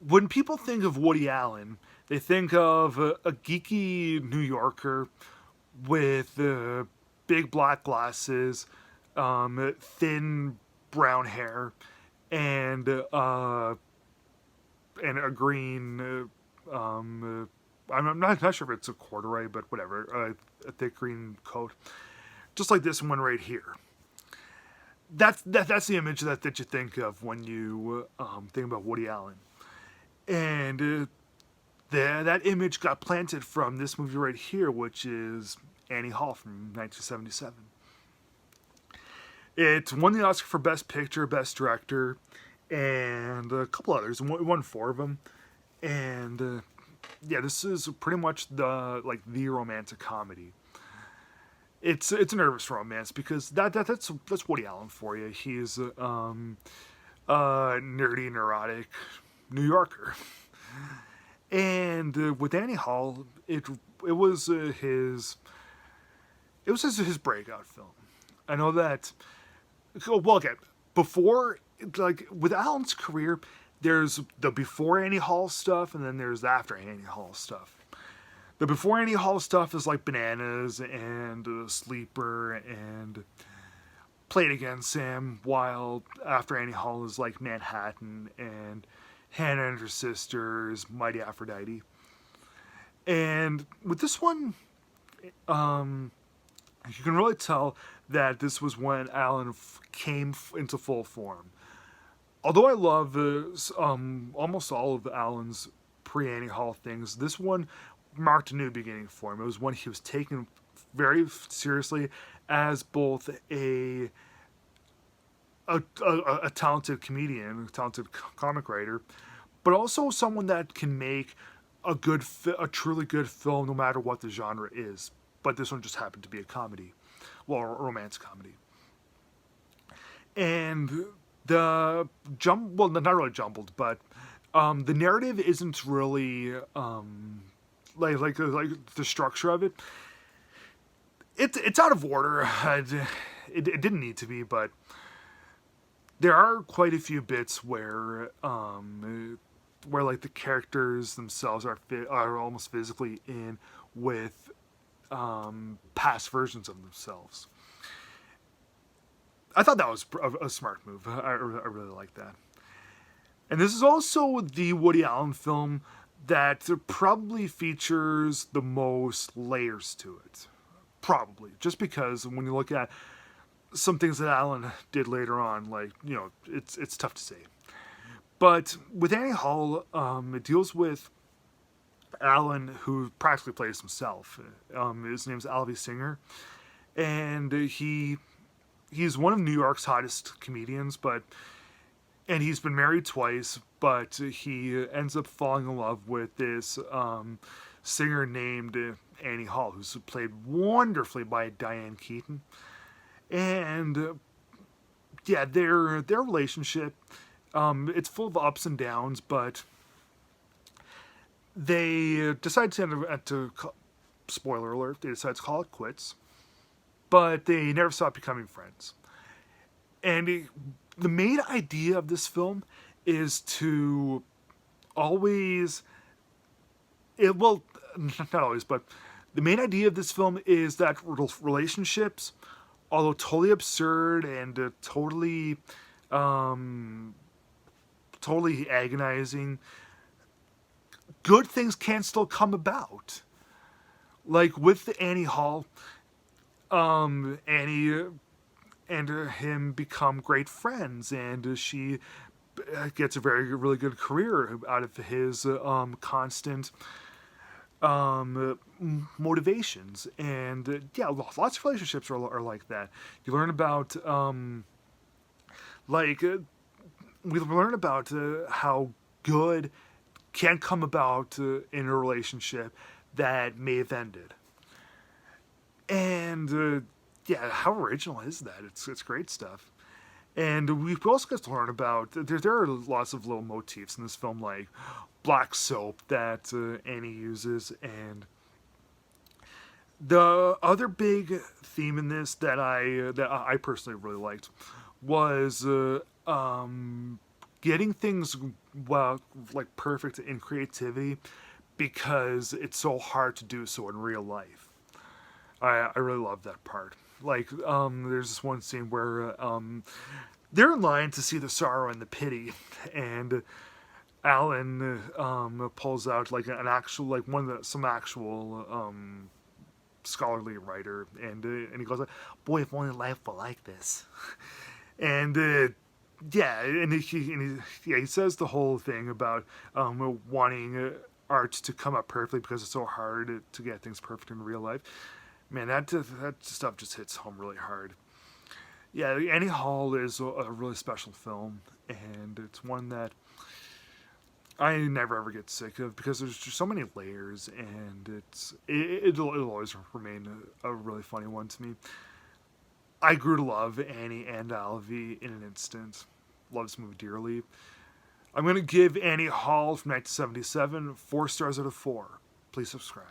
when people think of Woody Allen, they think of a geeky New Yorker with big black glasses, thin brown hair, and a green. I'm not sure if it's a corduroy, but whatever. A thick green coat, just like this one right here. That's the image that you think of when you think about Woody Allen, and that image got planted from this movie right here, which is Annie Hall from 1977. It won the Oscar for Best Picture, Best Director, and a couple others. It won four of them, and yeah, this is pretty much the romantic comedy. It's a nervous romance because that's Woody Allen for you. He's a nerdy, neurotic New Yorker, and with Annie Hall, it was his breakout film. I know that. Well, again, before like with Allen's career, there's the before Annie Hall stuff, and then there's the after Annie Hall stuff. The before Annie Hall stuff is like Bananas and Sleeper and Play It Again, Sam. While after Annie Hall is like Manhattan and Hannah and Her Sisters, Mighty Aphrodite. And with this one, you can really tell that this was when Allen came into full form. Although I love almost all of Allen's pre Annie Hall things, this one marked a new beginning for him. It was when he was taken very seriously as both a talented comedian, a talented comic writer, but also someone that can make a truly good film no matter what the genre is. But this one just happened to be a comedy, well, a romance comedy. And well, not really jumbled, but the narrative isn't really like the structure of it. It's out of order. It didn't need to be, but there are quite a few bits where like the characters themselves are almost physically in with past versions of themselves. I thought that was a smart move. I really like that. And this is also the Woody Allen film that probably features the most layers to it. Probably. Just because when you look at some things that Allen did later on, like, it's tough to say. But with Annie Hall, it deals with Allen, who practically plays himself. His name's Alvy Singer. And he's one of New York's hottest comedians, and he's been married twice, but he ends up falling in love with this singer named Annie Hall, who's played wonderfully by Diane Keaton. And yeah, their relationship, it's full of ups and downs, but they decide to spoiler alert, they decide to call it quits, but they never stop becoming friends. And the main idea of this film is to always, well, not always, but the main idea of this film is that relationships, although totally absurd and totally agonizing, good things can still come about. Like with Annie Hall, Annie and him become great friends, and she gets a really good career out of his constant motivations. And yeah, lots of relationships are like that. You learn about we learn about how good can come about in a relationship that may have ended. And yeah, how original is that? It's great stuff. And we also get to learn about there are lots of little motifs in this film, like black soap that Annie uses, and the other big theme in this that I personally really liked was getting things well, like perfect in creativity because it's so hard to do so in real life. I really love that part. Like, there's this one scene where they're in line to see the sorrow and the pity, and Alan pulls out like an actual, like some actual scholarly writer, and he goes like, "Boy, if only life were like this." And yeah, he says the whole thing about wanting art to come up perfectly because it's so hard to get things perfect in real life. Man, that stuff just hits home really hard. Yeah, Annie Hall is a really special film, and it's one that I never ever get sick of because there's just so many layers, and it'll always remain a really funny one to me. I grew to love Annie and Alvy in an instant. Love this movie dearly. I'm going to give Annie Hall from 1977 4 stars out of 4. Please subscribe.